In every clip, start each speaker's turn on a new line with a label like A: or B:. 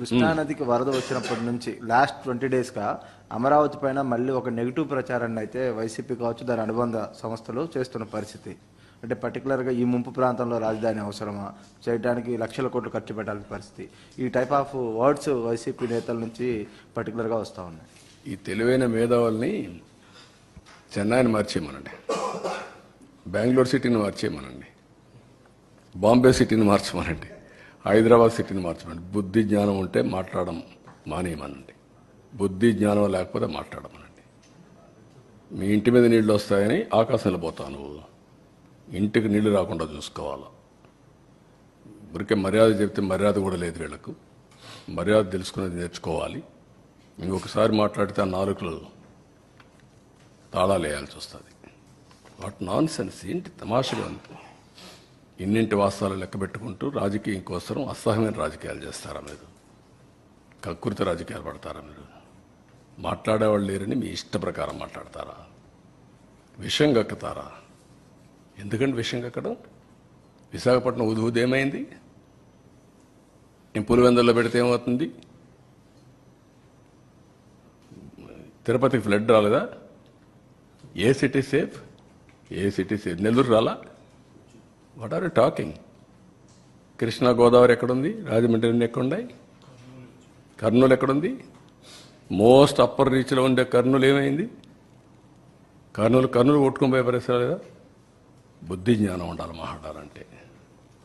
A: కృష్ణానదికి వరద వచ్చినప్పటి నుంచి లాస్ట్ 20 డేస్గా అమరావతి పైన మళ్ళీ ఒక నెగిటివ్ ప్రచారాన్ని అయితే వైసీపీ కావచ్చు దాని అనుబంధ సంస్థలు చేస్తున్న పరిస్థితి. అంటే పర్టికులర్గా ఈ ముంపు ప్రాంతంలో రాజధాని అవసరమా, చేయడానికి లక్షల కోట్లు ఖర్చు పెట్టాల్సిన పరిస్థితి, ఈ టైప్ ఆఫ్ వర్డ్స్ వైసీపీ నేతల నుంచి పర్టికులర్గా వస్తూ ఉన్నాయి.
B: ఈ తెలివైన మేధావుల్ని చెన్నైని మార్చేయమనండి, బెంగళూరు సిటీని మార్చేయమనండి, బాంబే సిటీని మార్చమనండి, హైదరాబాద్ సిటీని మార్చమనండి. బుద్ధి జ్ఞానం ఉంటే మాట్లాడడం మానేయమనండి, బుద్ధి జ్ఞానం లేకపోతే మాట్లాడమనండి. మీ ఇంటి మీద నీళ్లు వస్తాయని ఆకాశంలో పోతావు, నువ్వు ఇంటికి నీళ్లు రాకుండా చూసుకోవాలి. ఊరికే మర్యాద చెప్తే మర్యాద కూడా లేదు వీళ్లకు. మర్యాద తెలుసుకునేది నేర్చుకోవాలి. ఇంకొకసారి మాట్లాడితే ఆ నాలుకలు తాళాలు వేయాల్సి వస్తుంది. వాట్ నాన్ సెన్స్, ఏంటి తమాషగా ఉంది. ఇన్నింటి వాస్తవాలు లెక్క పెట్టుకుంటూ రాజకీయం కోసం అసహ్యమైన రాజకీయాలు చేస్తారా మీరు? కకృతి రాజకీయాలు పడతారా మీరు? మాట్లాడేవాళ్ళు లేరని మీ ఇష్ట ప్రకారం మాట్లాడతారా? విషయం కక్కుతారా? ఎందుకంటే విషయం కక్కడం, విశాఖపట్నం ఉదేమైంది? నేను పులివెందుల్లో పెడితే ఏమవుతుంది? తిరుపతికి ఫ్లడ్ రాలేదా? ఏ సిటీ సేఫ్? ఏ సిటీ సేఫ్? నెల్లూరు రాలా? What are you talking? Krishna Godavari ఎక్కడుంది? రాజమండ్రి ఎక్కడున్నాయి? కర్నూలు ఎక్కడుంది? మోస్ట్ అప్పర్ రీచ్లో ఉండే కర్నూలు ఏమైంది? కర్నూలు కొట్టుకుని పోయే పరిస్థితి లేదా? బుద్ధి జ్ఞానం ఉండాలి మాట్లాడాలంటే.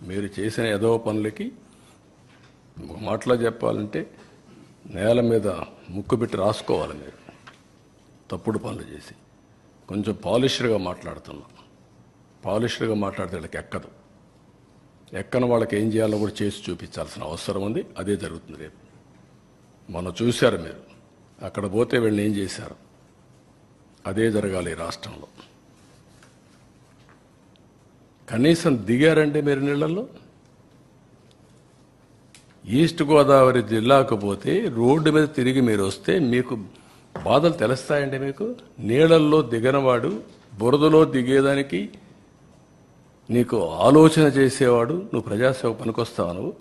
B: మీరు చేసిన ఏదో పనులకి ఒక మాటలో చెప్పాలంటే నేల మీద ముక్కు పెట్టి రాసుకోవాలి. మీరు తప్పుడు పనులు చేసి కొంచెం పాలిష్డ్గా మాట్లాడుతున్నాం. పాలిష్డ్గా మాట్లాడితే వాళ్ళకి ఎక్కదు. ఎక్కని వాళ్ళకి ఏం చేయాలో కూడా చేసి చూపించాల్సిన అవసరం ఉంది. అదే జరుగుతుంది రేపు. మొన్న చూశారు మీరు, అక్కడ పోతే వీళ్ళని ఏం చేశారు. అదే జరగాలి ఈ రాష్ట్రంలో. కనీసం దిగారంటే మీరు నీళ్లలో. ఈస్ట్ గోదావరి జిల్లాకు పోతే రోడ్డు మీద తిరిగి మీరు వస్తే మీకు బాధలు తెలుస్తాయండి. మీకు నీళ్లల్లో దిగనవాడు, బురదలో దిగేదానికి నీకు ఆలోచన చేసేవాడు, నువ్వు ప్రజాసేవ పనికొస్తావు. నువ్వు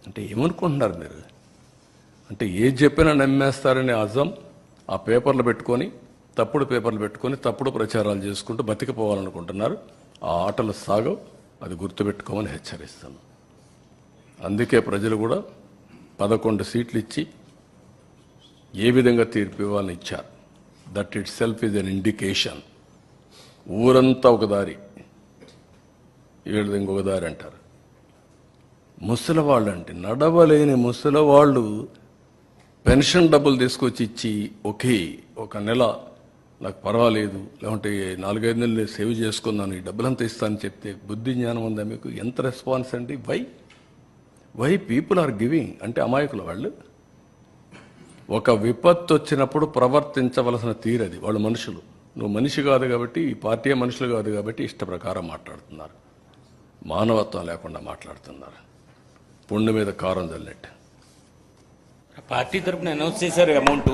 B: అంటే ఏమనుకుంటున్నారు మీరు? అంటే ఏది చెప్పినా నమ్మేస్తారని అజం ఆ పేపర్లు పెట్టుకొని, తప్పుడు పేపర్లు పెట్టుకొని తప్పుడు ప్రచారాలు చేసుకుంటూ బతికిపోవాలనుకుంటున్నారు. ఆ ఆటలు సాగవు. అది గుర్తుపెట్టుకోమని హెచ్చరిస్తాను. అందుకే ప్రజలు కూడా 11 సీట్లు ఇచ్చి ఏ విధంగా తీర్పు ఇవ్వాలని ఇచ్చారు. That it self is an indication. ఊరంతా ఒక దారి, వీళ్ళది ఇంకొక దారి అంటారు. ముసలివాళ్ళు అంటే నడవలేని ముసలివాళ్ళు పెన్షన్ డబ్బులు తీసుకొచ్చి ఇచ్చి ఒక నెల నాకు పర్వాలేదు, లేకుంటే 4-5 నెలలు సేవ్ చేసుకున్నాను, ఈ డబ్బులంతా ఇస్తానని చెప్తే బుద్ధి జ్ఞానం ఉందా మీకు? ఎంత రెస్పాన్స్ అండి? వై పీపుల్ ఆర్ గివింగ్ అంటే అమాయకులు వాళ్ళు. ఒక విపత్తు వచ్చినప్పుడు ప్రవర్తించవలసిన తీరది. వాళ్ళు మనుషులు. నువ్వు మనిషి కాదు కాబట్టి, ఈ పార్టీ మనుషులు కాదు కాబట్టి ఇష్ట ప్రకారం మాట్లాడుతున్నారు. మానవత్వం లేకుండా మాట్లాడుతున్నారు. పుండు మీద కారం చల్లెట్టు.
C: పార్టీ తరపున అనౌన్స్ చేశారు అమౌంట్.